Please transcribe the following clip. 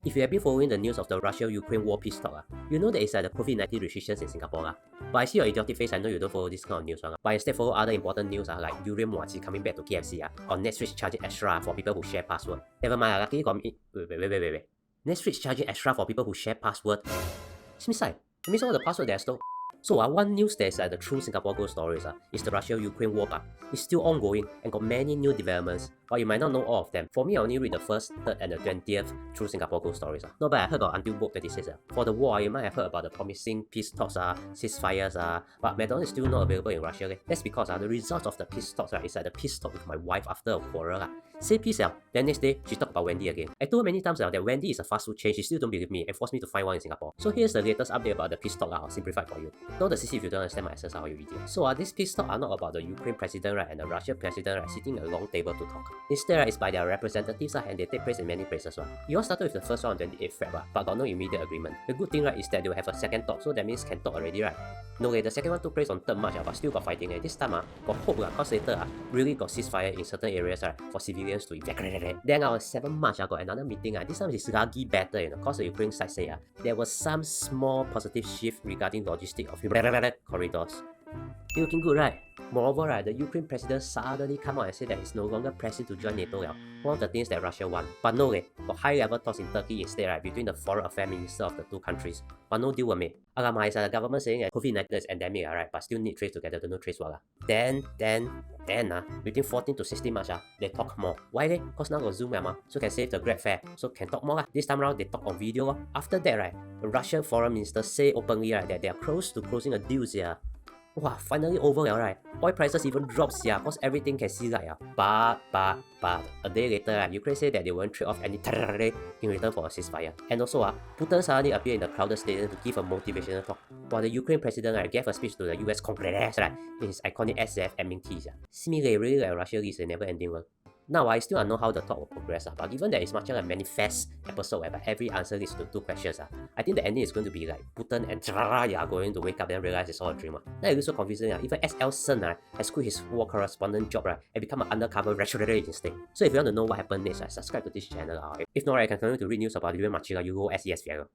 If you have been following the news of the Russia-Ukraine war peace talk, you know there is the COVID-19 restrictions in Singapore. But I see your idiotic face, I know you don't follow this kind of news. But instead follow other important news like Durian Muachi coming back to KFC, or Netflix charging extra for people who share password. Never mind, luckily got me. Wait. Netflix charging extra for people who share password. Seems like, it means all the password they stole. So one news that is the true Singapore ghost stories is the Russia-Ukraine war part. It's still ongoing and got many new developments, but you might not know all of them. For me, I only read the first, third and the 20th true Singapore ghost stories. Not bad, I heard about until book 26. For the war, you might have heard about the promising peace talks, ceasefires, but McDonald's is still not available in Russia. That's because the result of the peace talks is the peace talk with my wife after a quarrel. Say peace, then next day, she talked about Wendy again. I told her many times that Wendy is a fast food chain, she still don't believe me and forced me to find one in Singapore. So here's the latest update about the peace talk, simplified for you. Know the CC if you don't understand my accents, how you idiot. So this peace talk are not about the Ukraine president and the Russian president sitting at a long table to talk. Instead, it's by their representatives and they take place in many places. You all started with the first one on 28th Feb, but got no immediate agreement. The good thing is that they will have a second talk, so that means can talk already, right? No, the second one took place on 3rd March, but still got fighting. This time, got hope, cause later really got ceasefire in certain areas for civilians to evacuate. Then on 7th March, got another meeting. This time is Ragi better, cause the Ukraine side say there was some small positive shift regarding logistics of corridors. It's looking good, right? Moreover, the Ukraine president suddenly come out and said that it's no longer pressing to join NATO. One of the things that Russia want. But no, got high-level talks in Turkey instead, between the foreign affairs minister of the two countries. But no deal were made. Alamak, the government saying that COVID-19 is endemic, but still need trace together to know trace what. Then, between 14 to 16 March, they talk more. Why? Because now got Zoom, so can save the Grab fare, so can talk more. This time around, they talk on video. After that, the Russian foreign minister say openly that they are close to closing a deal. Wow, finally over, right? Oil prices even drops, cause everything can see light. But a day later, Ukraine said that they won't trade off any in return for a ceasefire. And also, Putin suddenly appeared in the crowded stadium to give a motivational talk, while the Ukraine president gave a speech to the US Congress in his iconic SAF admin keys. Seemingly really like Russia is a never-ending one. Now, I still don't know how the talk will progress, but given that it's much like a manifest episode where every answer leads to 2 questions, I think the ending is going to be like Putin and are going to wake up and realize it's all a dream. Now it looks so confusing. Even SL Sun has quit his war correspondent job and become an undercover retrograde instead. So if you want to know what happened next, subscribe to this channel. If not, I can continue to read news about Durian Muachi, you go SES Fiero.